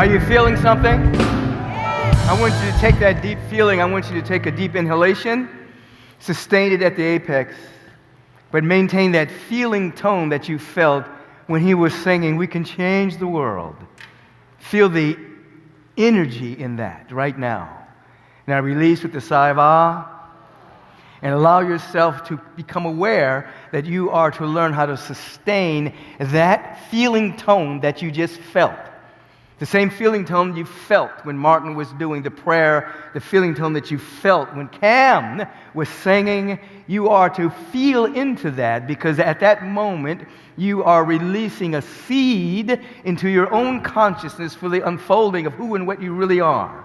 Are you feeling something? I want you to take that deep feeling. I want you to take a deep inhalation, sustain it at the apex, but maintain that feeling tone that you felt when he was singing, "We can change the world." Feel the energy in that right now. Now release with the sigh of ah, and allow yourself to become aware that you are to learn how to sustain that feeling tone that you just felt. The same feeling tone you felt when Martin was doing the prayer, the feeling tone that you felt when Cam was singing, you are to feel into that, because at that moment you are releasing a seed into your own consciousness for the unfolding of who and what you really are.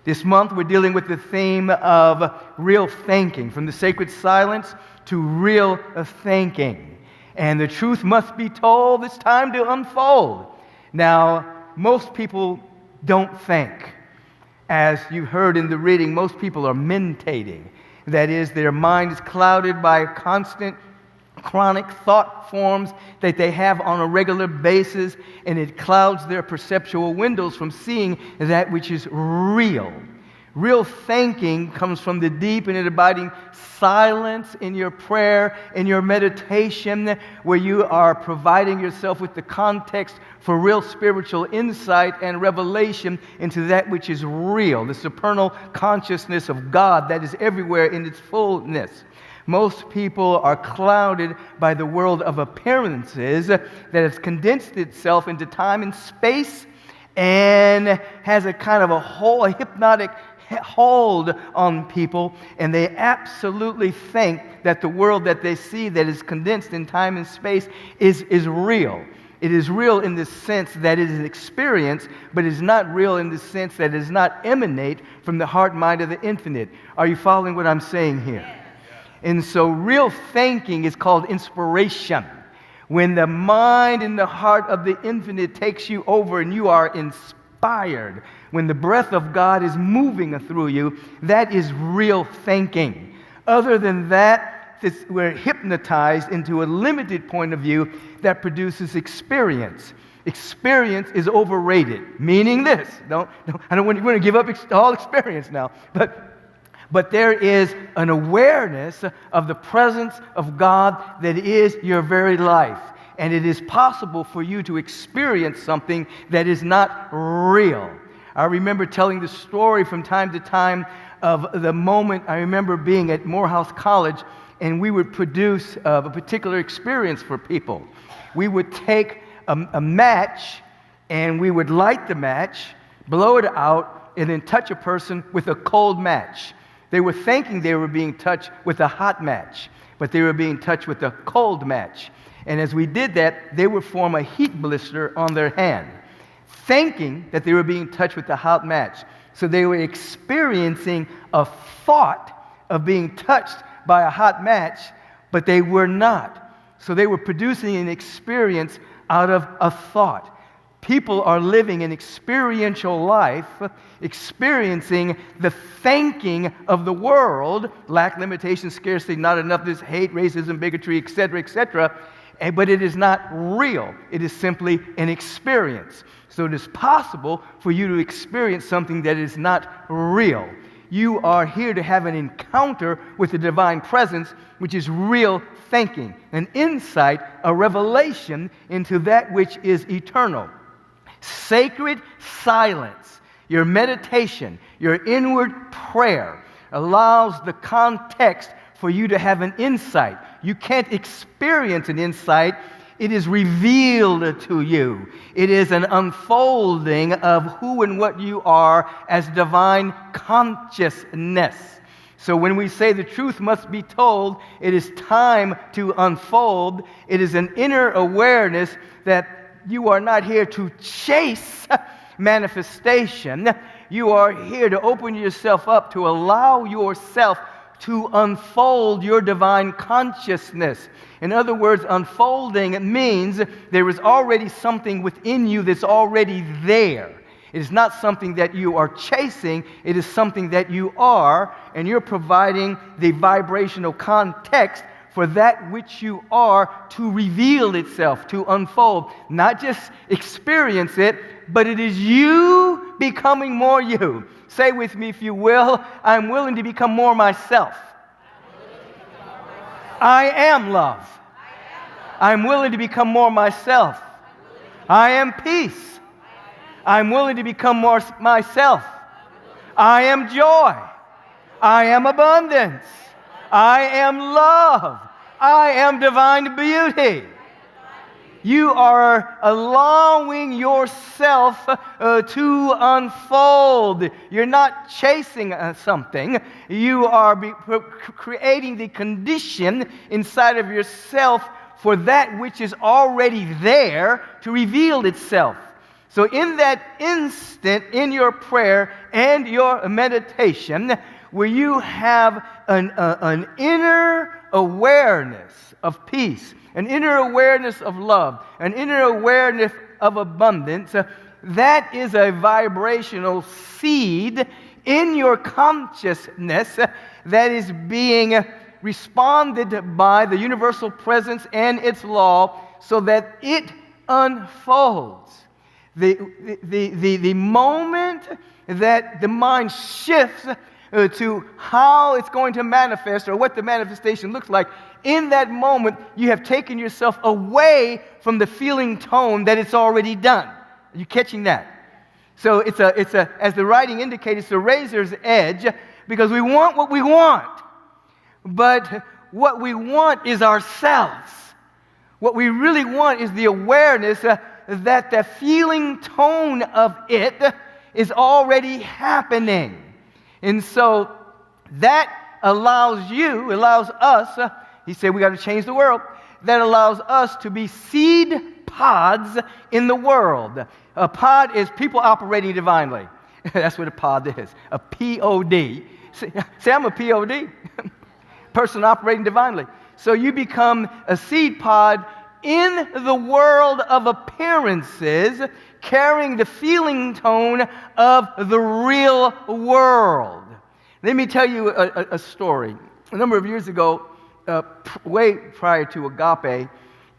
This month we're dealing with the theme of real thinking, from the sacred silence to real thinking. And the truth must be told, it's time to unfold. Now, most people don't think. As you heard in the reading, most people are mentating. That is, their mind is clouded by constant, chronic thought forms that they have on a regular basis, and it clouds their perceptual windows from seeing that which is real. Real thinking comes from the deep and abiding silence in your prayer, in your meditation, where you are providing yourself with the context for real spiritual insight and revelation into that which is real, the supernal consciousness of God that is everywhere in its fullness. Most people are clouded by the world of appearances that has condensed itself into time and space and has a kind of a hypnotic hold on people, and they absolutely think that the world that they see that is condensed in time and space is real. It is real in the sense that it is an experience, but it is not real in the sense that it does not emanate from the heart mind of the infinite. Are you following what I'm saying here? And so real thinking is called inspiration. When the mind and the heart of the infinite takes you over and you are inspired, when the breath of God is moving through you, that is real thinking. Other than that, we're hypnotized into a limited point of view that produces experience. Experience is overrated, meaning this. I don't want to give up all experience now, but there is an awareness of the presence of God that is your very life. And it is possible for you to experience something that is not real. I remember telling the story from time to time of the moment I remember being at Morehouse College, and we would produce a particular experience for people. We would take a match, and we would light the match, blow it out, and then touch a person with a cold match. They were thinking they were being touched with a hot match, but they were being touched with a cold match. And as we did that, they would form a heat blister on their hand, thinking that they were being touched with a hot match. So they were experiencing a thought of being touched by a hot match, but they were not. So they were producing an experience out of a thought. People are living an experiential life, experiencing the thinking of the world, lack, limitation, scarcity, not enough, this hate, racism, bigotry, etc., but it is not real. It is simply an experience. So it is possible for you to experience something that is not real. You are here to have an encounter with the divine presence, which is real thinking, an insight, a revelation into that which is eternal. Sacred silence, your meditation, your inward prayer allows the context for you to have an insight. You can't experience an insight. It is revealed to you. It is an unfolding of who and what you are as divine consciousness. So when we say the truth must be told, it is time to unfold. It is an inner awareness that you are not here to chase manifestation. You are here to open yourself up, to allow yourself to unfold your divine consciousness. In other words, unfolding means there is already something within you that's already there. It is not something that you are chasing. It is something that you are, and you're providing the vibrational context for that which you are to reveal itself, to unfold. Not just experience it, but it is you becoming more you. Say with me, if you will, I'm willing to become more myself. I am love. I'm willing to become more myself. I am peace. I'm willing to become more myself. I am joy. I am abundance. I am love. I am divine beauty. You are allowing yourself to unfold. You're not chasing something. You are creating the condition inside of yourself for that which is already there to reveal itself. So in that instant, in your prayer and your meditation, where you have an inner awareness of peace, an inner awareness of love, an inner awareness of abundance, that is a vibrational seed in your consciousness that is being responded by the universal presence and its law so that it unfolds. The moment that the mind shifts to how it's going to manifest or what the manifestation looks like, in that moment, you have taken yourself away from the feeling tone that it's already done. Are you catching that? So it's a, as the writing indicates, it's a razor's edge, because we want what we want. But what we want is ourselves. What we really want is the awareness that the feeling tone of it is already happening. And so that allows us, he said we got to change the world. That allows us to be seed pods in the world. A pod is people operating divinely. That's what a pod is, a P-O-D. Say I'm a P-O-D, person operating divinely. So you become a seed pod in the world of appearances, carrying the feeling tone of the real world. Let me tell you a story. A number of years ago, way prior to Agape,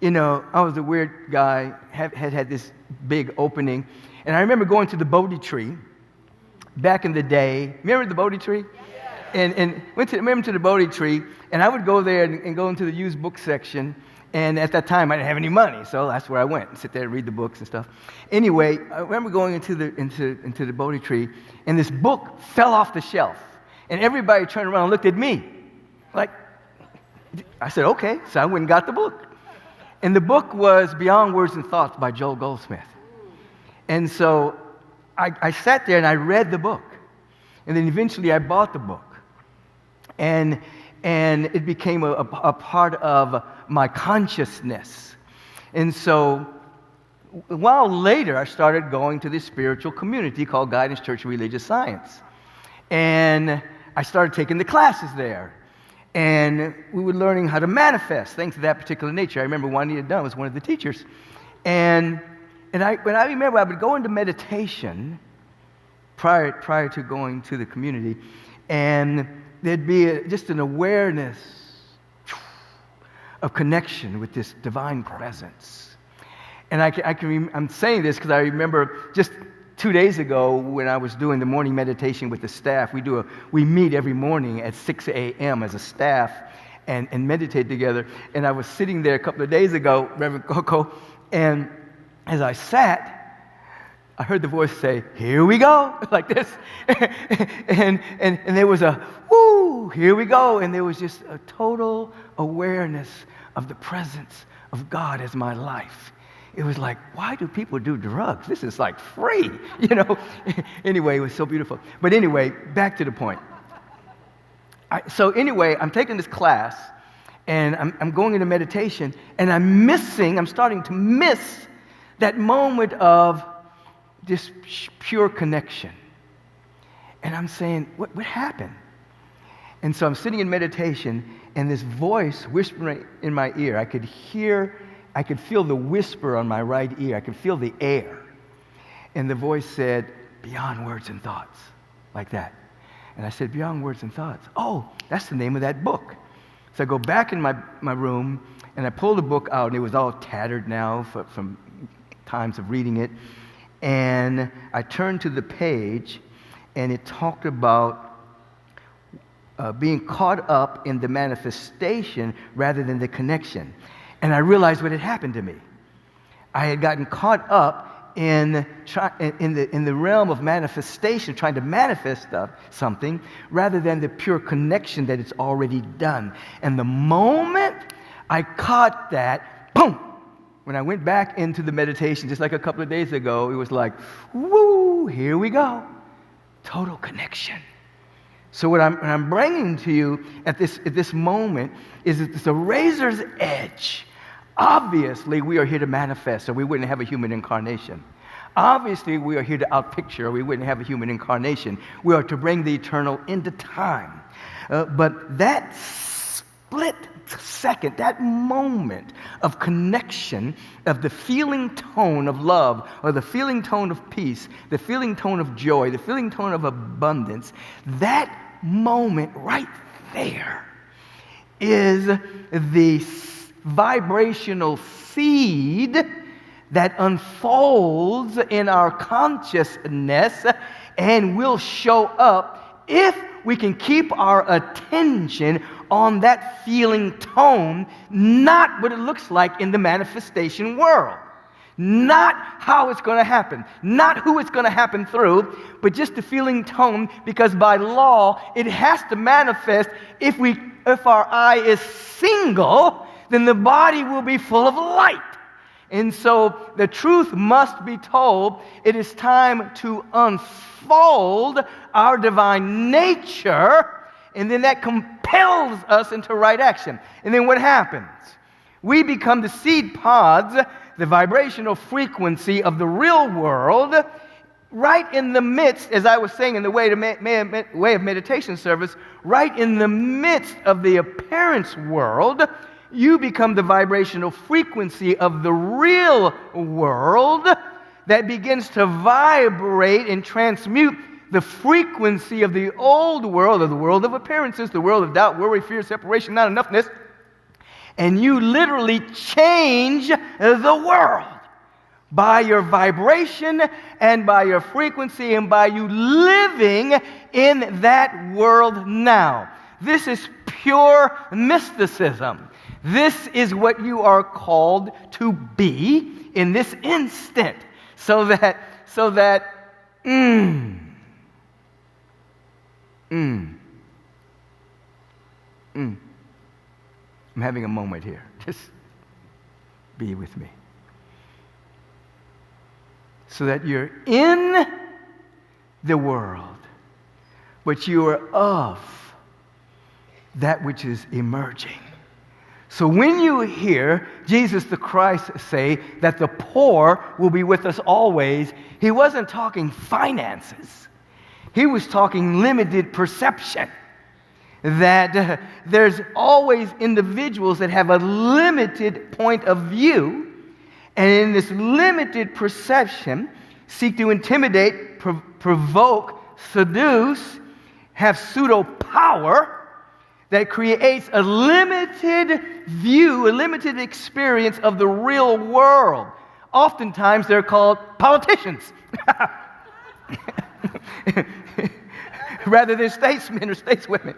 I was a weird guy, had this big opening. And I remember going to the Bodhi tree back in the day. Remember the Bodhi tree? Yeah. And remember to the Bodhi tree, and I would go there and go into the used book section. And at that time, I didn't have any money, so that's where I went and sit there and read the books and stuff. Anyway, I remember going into the Bodhi tree, and this book fell off the shelf. And everybody turned around and looked at me. Like, I said, okay. So I went and got the book. And the book was Beyond Words and Thoughts by Joel Goldsmith. And so I sat there and I read the book. And then eventually I bought the book. And it became a part of my consciousness. And so a while later, I started going to this spiritual community called Guidance Church of Religious Science. And I started taking the classes there. And we were learning how to manifest things of that particular nature. I remember Juanita Dunn was one of the teachers. And I remember I would go into meditation prior to going to the community, and there'd be just an awareness of connection with this divine presence. And I'm saying this because I remember just 2 days ago when I was doing the morning meditation with the staff. We meet every morning at 6 a.m. as a staff and meditate together. And I was sitting there a couple of days ago, Reverend Coco, and as I sat, I heard the voice say, "Here we go," like this. and there was a, "Woo, here we go." And there was just a total awareness of the presence of God as my life. It was like, why do people do drugs? This is like free, Anyway, it was so beautiful. But anyway, back to the point. So anyway, I'm taking this class, and I'm going into meditation, and I'm starting to miss that moment of this pure connection. And I'm saying, what happened? And so I'm sitting in meditation, and this voice whispering in my ear, I could feel the whisper on my right ear. I could feel the air. And the voice said, "Beyond Words and Thoughts," like that. And I said, "Beyond Words and Thoughts. Oh, that's the name of that book." So I go back in my room, and I pull the book out, and it was all tattered now from times of reading it. And I turned to the page, and it talked about being caught up in the manifestation rather than the connection. And I realized what had happened to me. I had gotten caught up in the realm of manifestation, trying to manifest something, rather than the pure connection that it's already done. And the moment I caught that, boom! When I went back into the meditation, just like a couple of days ago, it was like, woo, here we go. Total connection. So what I'm bringing to you at this moment is that it's a razor's edge. Obviously, we are here to manifest, or we wouldn't have a human incarnation. Obviously, we are here to outpicture, or we wouldn't have a human incarnation. We are to bring the eternal into time. But that split second, that moment of connection, of the feeling tone of love, or the feeling tone of peace, the feeling tone of joy, the feeling tone of abundance, that moment right there is the vibrational seed that unfolds in our consciousness and will show up if we can keep our attention on that feeling tone, not what it looks like in the manifestation world. Not how it's going to happen, not who it's going to happen through, but just the feeling tone, because by law, it has to manifest. If our eye is single, then the body will be full of light. And so the truth must be told. It is time to unfold our divine nature, and then that compels us into right action. And then what happens? We become the seed pods, the vibrational frequency of the real world, right in the midst, as I was saying in the way of meditation service, right in the midst of the appearance world. You become the vibrational frequency of the real world that begins to vibrate and transmute the frequency of the old world, or the world of appearances, the world of doubt, worry, fear, separation, not enoughness. And you literally change the world by your vibration and by your frequency and by you living in that world now. This is pure mysticism. This is what you are called to be in this instant. So that I'm having a moment here. Just be with me. So that you're in the world, but you are of that which is emerging. So when you hear Jesus the Christ say that the poor will be with us always, he wasn't talking finances. He was talking limited perception. That there's always individuals that have a limited point of view, and in this limited perception, seek to intimidate, provoke, seduce, have pseudo power that creates a limited view, a limited experience of the real world. Oftentimes they're called politicians. Rather than statesmen or stateswomen.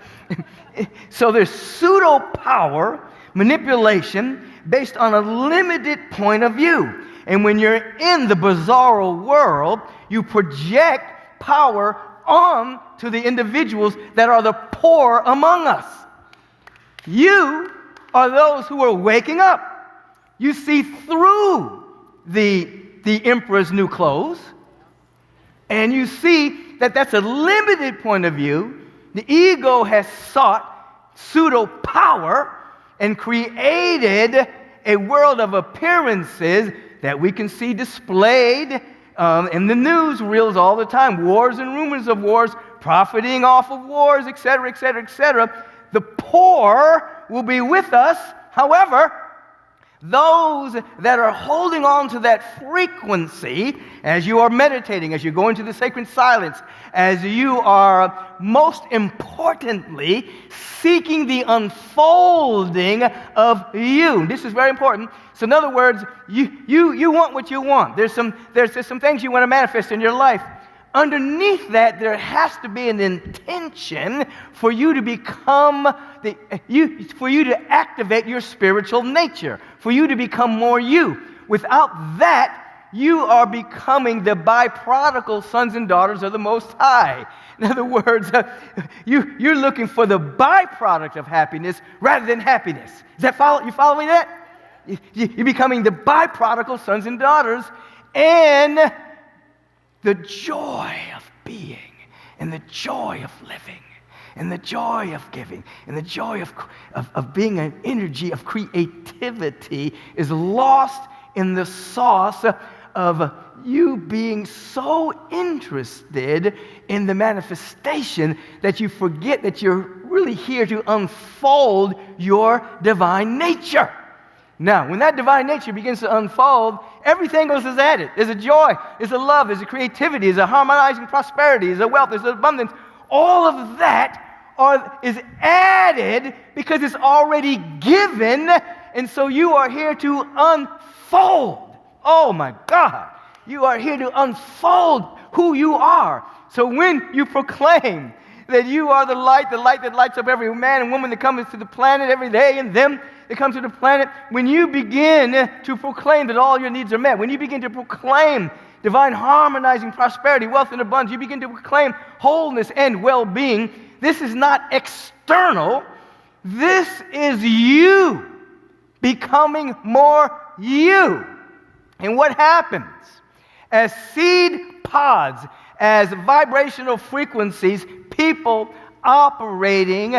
So there's pseudo power, manipulation, based on a limited point of view. And when you're in the bizarre world, you project power on to the individuals that are the poor among us. You are those who are waking up. You see through the emperor's new clothes, and you see that that's a limited point of view. The ego has sought pseudo power and created a world of appearances that we can see displayed in the news reels all the time. Wars and rumors of wars, profiting off of wars, etc., etc., etc. The poor will be with us. However, Those that are holding on to that frequency as you are meditating, as you go into the sacred silence, as you are most importantly seeking the unfolding of you. This is very important. So in other words, you want what you want. There's some things you want to manifest in your life. Underneath that, there has to be an intention for you to become for you to activate your spiritual nature, for you to become more you. Without that, you are becoming the byproduct sons and daughters of the Most High. In other words, you're looking for the byproduct of happiness rather than happiness. You following that? You're becoming the byproduct sons and daughters, and the joy of being, and the joy of living, and the joy of giving, and the joy of being an energy of creativity is lost in the sauce of you being so interested in the manifestation that you forget that you're really here to unfold your divine nature. Now, when that divine nature begins to unfold, everything else is added. There's a joy, there's a love, there's a creativity, there's a harmonizing prosperity, there's a wealth, there's an abundance. All of that is added because it's already given, and so you are here to unfold. Oh my God. You are here to unfold who you are. So when you proclaim that you are the light that lights up every man and woman that comes to the planet every day, and them that come to the planet, when you begin to proclaim that all your needs are met, when you begin to proclaim divine harmonizing prosperity, wealth, and abundance, you begin to proclaim wholeness and well-being, this is not external. This is you becoming more you. And what happens? As seed pods, as vibrational frequencies, people operating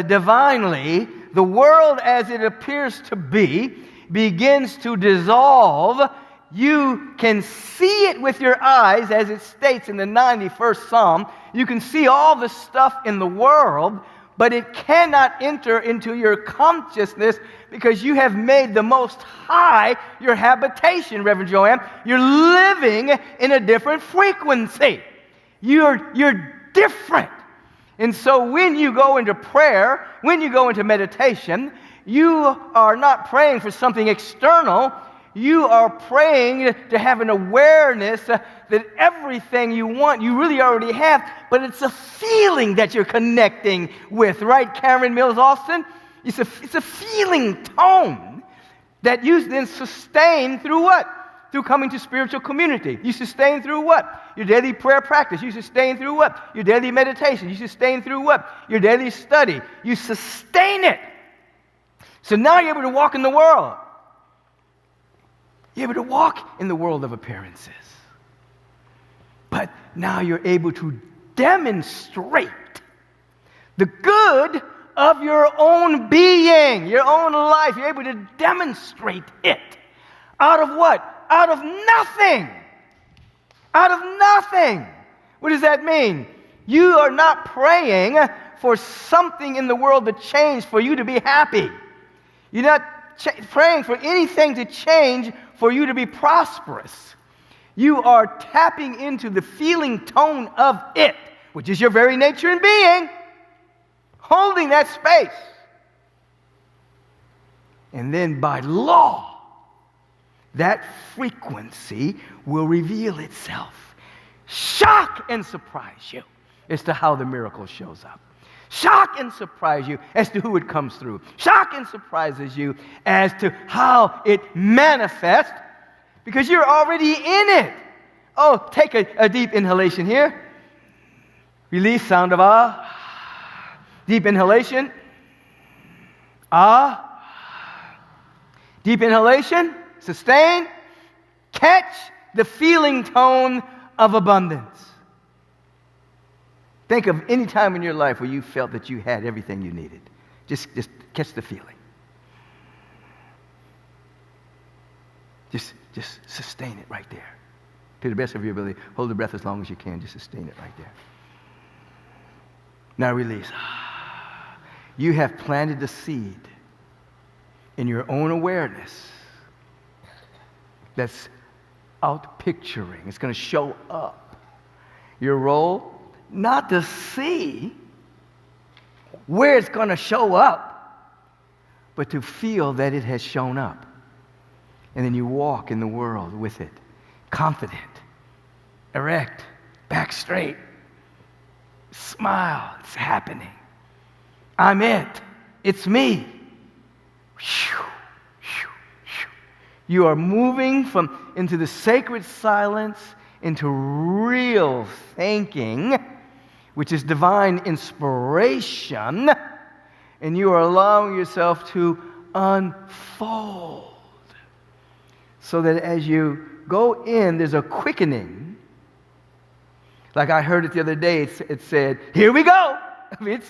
divinely, the world as it appears to be begins to dissolve. You can see it with your eyes, as it states in the 91st Psalm. You can see all the stuff in the world, but it cannot enter into your consciousness because you have made the Most High your habitation, Reverend Joanne. You're living in a different frequency. You're different. And so when you go into prayer, when you go into meditation, you are not praying for something external. You are praying to have an awareness that everything you want, you really already have, but it's a feeling that you're connecting with, right, Karen Mills Austin? It's a feeling tone that you then sustain through what? Through coming to spiritual community. You sustain through what? Your daily prayer practice. You sustain through what? Your daily meditation. You sustain through what? Your daily study. You sustain it. So now you're able to walk in the world. You're able to walk in the world of appearances. But now you're able to demonstrate the good of your own being, your own life. You're able to demonstrate it. Out of what? Out of nothing. Out of nothing. What does that mean? You are not praying for something in the world to change for you to be happy. You're not praying for anything to change for you to be prosperous. You are tapping into the feeling tone of it, which is your very nature and being, holding that space. And then by law, that frequency will reveal itself. Shock and surprise you as to how the miracle shows up. Shock and surprise you as to who it comes through. Shock and surprises you as to how it manifests because you're already in it. Oh, take a deep inhalation here. Release, sound of ah. Deep inhalation. Ah. Deep inhalation. Sustain. Catch the feeling tone of abundance. Think of any time in your life where you felt that you had everything you needed. Just catch the feeling. Just sustain it right there. To the best of your ability, hold the breath as long as you can. Just sustain it right there. Now release. You have planted the seed. in your own awareness that's out picturing. It's going to show up. Your role, not to see where it's going to show up, but to feel that it has shown up. And then you walk in the world with it, confident, erect, back straight, smile, it's happening. I'm it. It's me. You are moving into the sacred silence into real thinking, which is divine inspiration, and you are allowing yourself to unfold. So that as you go in, there's a quickening. Like I heard it the other day, it said, here we go. I mean,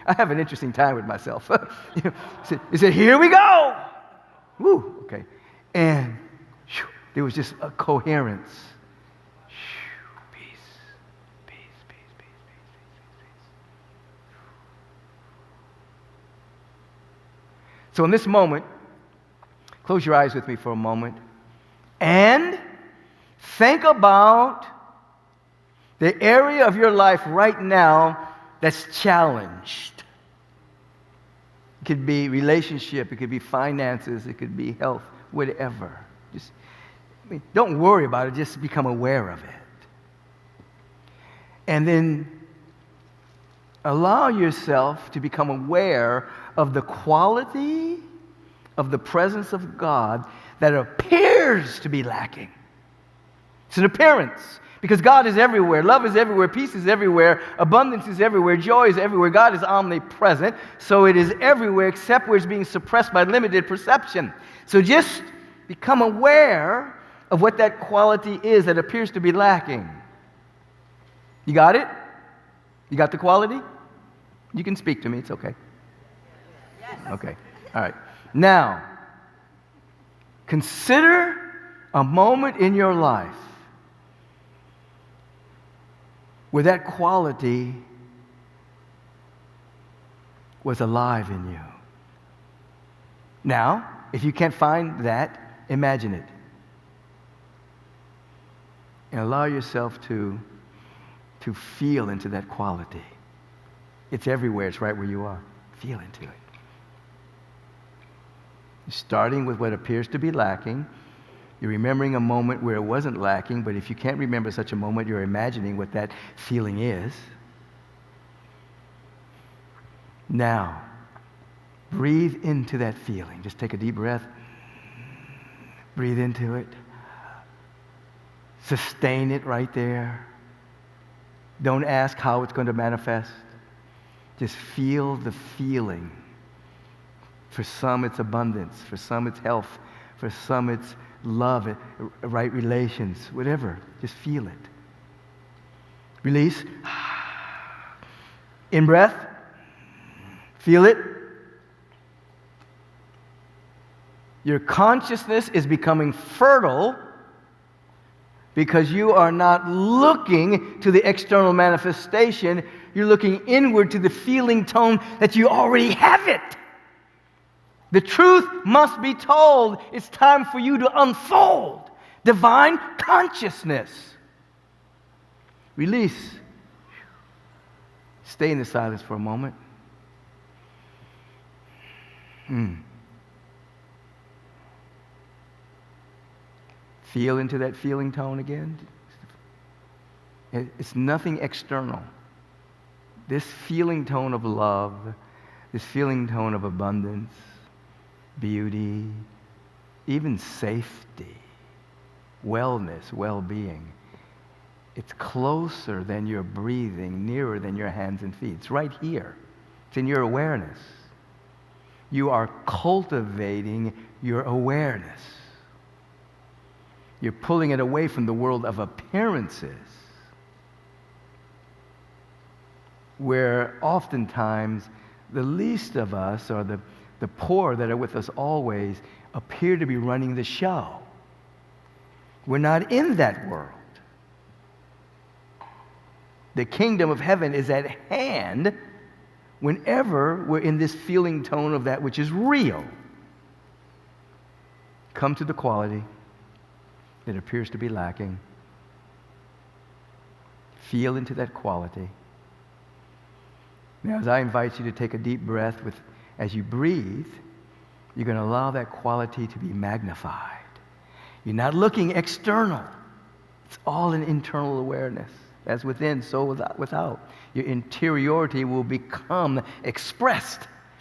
I have an interesting time with myself. It said, here we go. Woo, okay. And there was just a coherence. Peace, peace, peace, peace, peace, peace, peace. So in this moment, close your eyes with me for a moment and think about the area of your life right now that's challenged. It could be relationship, it could be finances, it could be health, whatever. Don't worry about it, just become aware of it. And then allow yourself to become aware of the quality of the presence of God that appears to be lacking. It's an appearance. Because God is everywhere, love is everywhere, peace is everywhere, abundance is everywhere, joy is everywhere. God is omnipresent, so it is everywhere except where it's being suppressed by limited perception. So just become aware of what that quality is that appears to be lacking. You got it? You got the quality? You can speak to me, it's okay. Yes. Okay, all right. Now, consider a moment in your life where that quality was alive in you. Now, if you can't find that, imagine it. And allow yourself to feel into that quality. It's everywhere, it's right where you are. Feel into it. Starting with what appears to be lacking, you're remembering a moment where it wasn't lacking, but if you can't remember such a moment, you're imagining what that feeling is. Now, breathe into that feeling. Just take a deep breath. Breathe into it. Sustain it right there. Don't ask how it's going to manifest. Just feel the feeling. For some, it's abundance. For some, it's health. For some, it's love, right relations, whatever. Just feel it. Release. In breath. Feel it. Your consciousness is becoming fertile because you are not looking to the external manifestation. You're looking inward to the feeling tone that you already have it. The truth must be told. It's time for you to unfold divine consciousness. Release. Stay in the silence for a moment. Feel into that feeling tone again. It's nothing external. This feeling tone of love, this feeling tone of abundance, beauty, even safety, wellness, well-being. It's closer than your breathing, nearer than your hands and feet. It's right here. It's in your awareness. You are cultivating your awareness. You're pulling it away from the world of appearances, where oftentimes the least of us, or the poor that are with us always, appear to be running the show. We're not in that world. The kingdom of heaven is at hand whenever we're in this feeling tone of that which is real. come to the quality that appears to be lacking. Feel into that quality. Now, as I invite you to take a deep breath, as you breathe, you're going to allow that quality to be magnified. You're not looking external. It's all an internal awareness. As within, so without. Your interiority will become expressed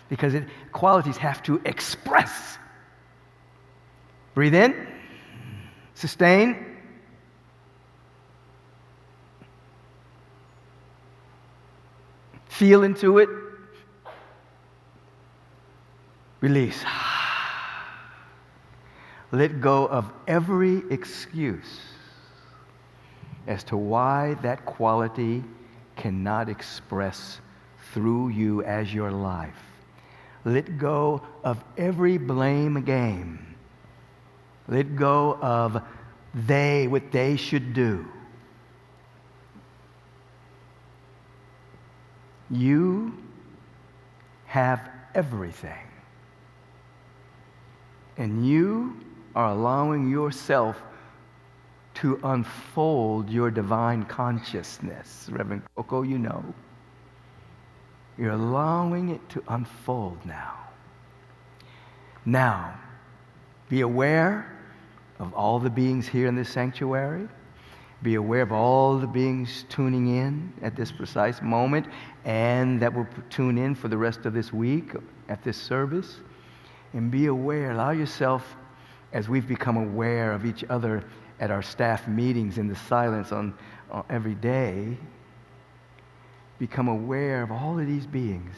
because qualities have to express. Breathe in. Sustain. Feel into it. Release. Let go of every excuse as to why that quality cannot express through you as your life. Let go of every blame game. Let go of what they should do. You have everything. And you are allowing yourself to unfold your divine consciousness. Reverend Coco, you know. You're allowing it to unfold now. Now, be aware of all the beings here in this sanctuary. Be aware of all the beings tuning in at this precise moment and that will tune in for the rest of this week at this service. And be aware, allow yourself, as we've become aware of each other at our staff meetings in the silence on every day, become aware of all of these beings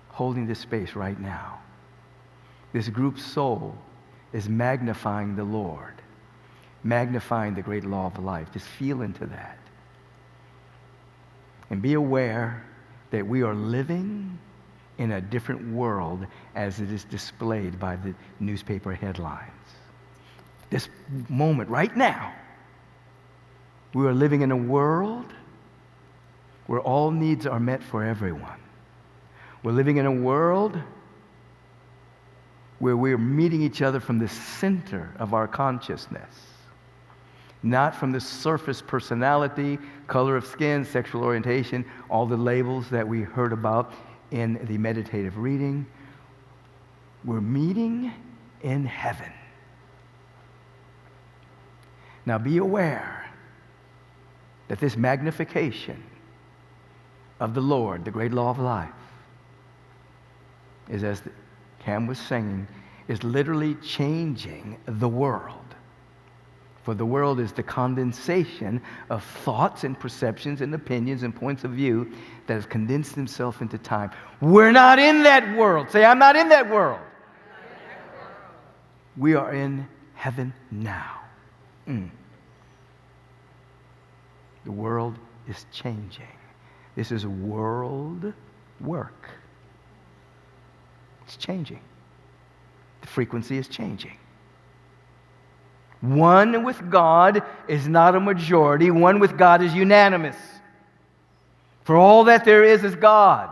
holding this space right now. This group soul is magnifying the Lord, magnifying the great law of life. Just feel into that. And be aware that we are living in a different world as it is displayed by the newspaper headlines. This moment right now, we are living in a world where all needs are met for everyone. We're living in a world where we're meeting each other from the center of our consciousness, not from the surface personality, color of skin, sexual orientation, all the labels that we heard about in the meditative reading. We're meeting in heaven. Now be aware that this magnification of the Lord, the great law of life, is, as Cam was singing, is literally changing the world. For the world is the condensation of thoughts and perceptions and opinions and points of view that has condensed themselves into time. We're not in that world. Say, I'm not in that world. We are in heaven now. The world is changing. This is world work. It's changing. The frequency is changing. One with God is not a majority. One with God is unanimous. For all that there is God.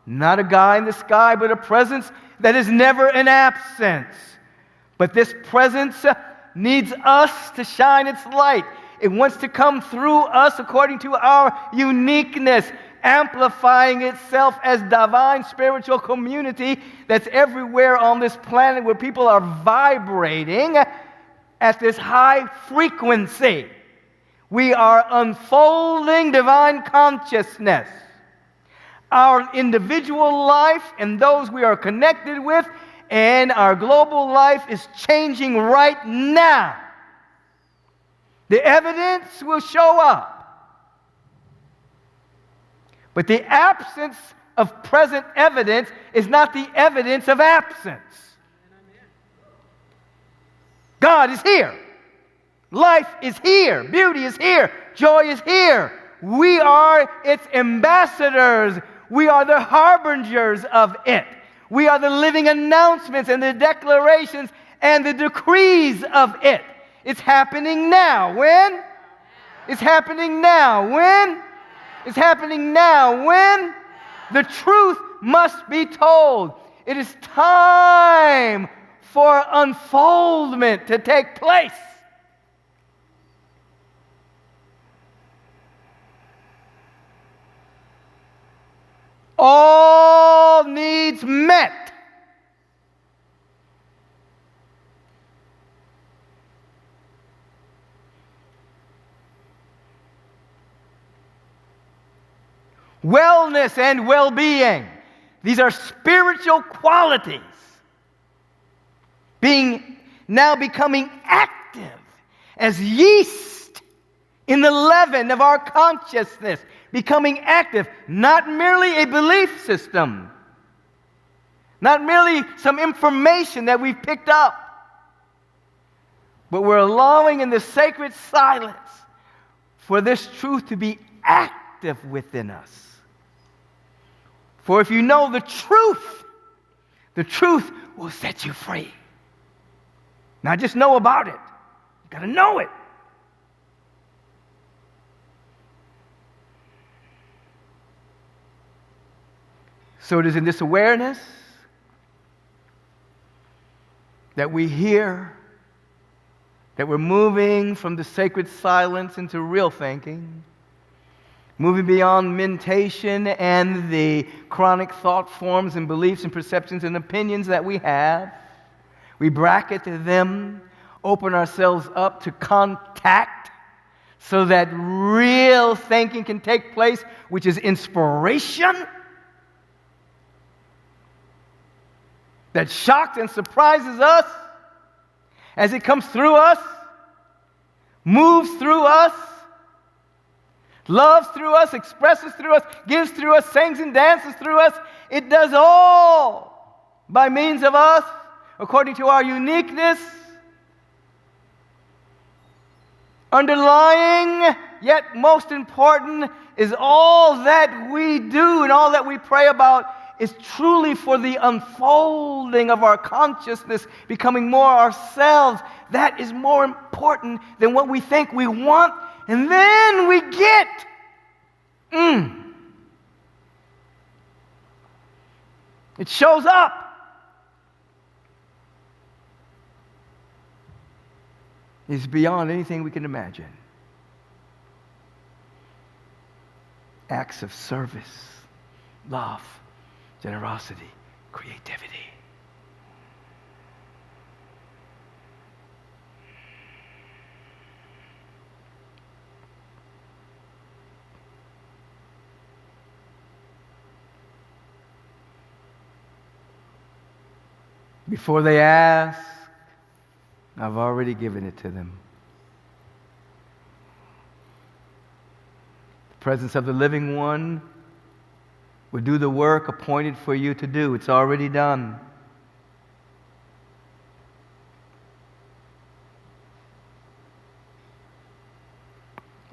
Not a guy in the sky, but a presence that is never an absence. But this presence needs us to shine its light. It wants to come through us according to our uniqueness, amplifying itself as divine spiritual community that's everywhere on this planet where people are vibrating at this high frequency. We are unfolding divine consciousness. Our individual life and those we are connected with and our global life is changing right now. The evidence will show up. But the absence of present evidence is not the evidence of absence. God is here. Life is here. Beauty is here. Joy is here. We are its ambassadors. We are the harbingers of it. We are the living announcements and the declarations and the decrees of it. It's happening now. When? It's happening now. When? It's happening now. When? The truth must be told. It is time for unfoldment to take place. All needs met. Wellness and well-being. These are spiritual qualities now becoming active as yeast in the leaven of our consciousness, becoming active, not merely a belief system, not merely some information that we've picked up, but we're allowing in the sacred silence for this truth to be active within us. For if you know the truth will set you free. Not just know about it. You got to know it. So it is in this awareness that we hear that we're moving from the sacred silence into real thinking, moving beyond mentation and the chronic thought forms and beliefs and perceptions and opinions that we have. We bracket them, open ourselves up to contact so that real thinking can take place, which is inspiration that shocks and surprises us as it comes through us, moves through us, loves through us, expresses through us, gives through us, sings and dances through us. It does all by means of us, according to our uniqueness. Underlying, yet most important, is all that we do and all that we pray about is truly for the unfolding of our consciousness, becoming more ourselves. That is more important than what we think we want, and then we get. It shows up. It's beyond anything we can imagine. Acts of service, love, generosity, creativity. Before they ask, I've already given it to them. The presence of the living one will do the work appointed for you to do. It's already done.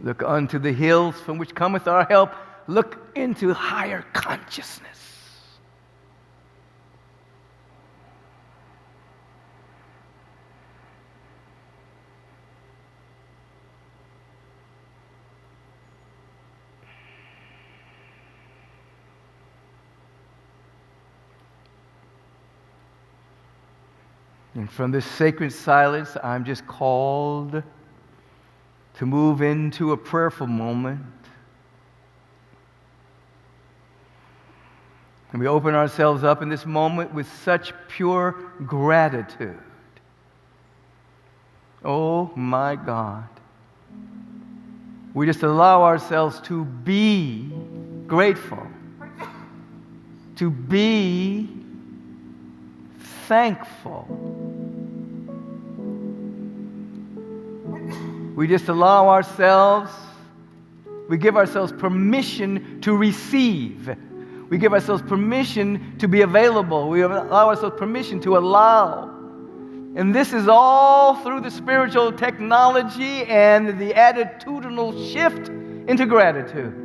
Look unto the hills from which cometh our help. Look into higher consciousness. And from this sacred silence, I'm just called to move into a prayerful moment. And we open ourselves up in this moment with such pure gratitude. Oh my God. We just allow ourselves to be grateful, to be thankful. We just allow ourselves, we give ourselves permission to receive. We give ourselves permission to be available. We allow ourselves permission to allow. And this is all through the spiritual technology and the attitudinal shift into gratitude.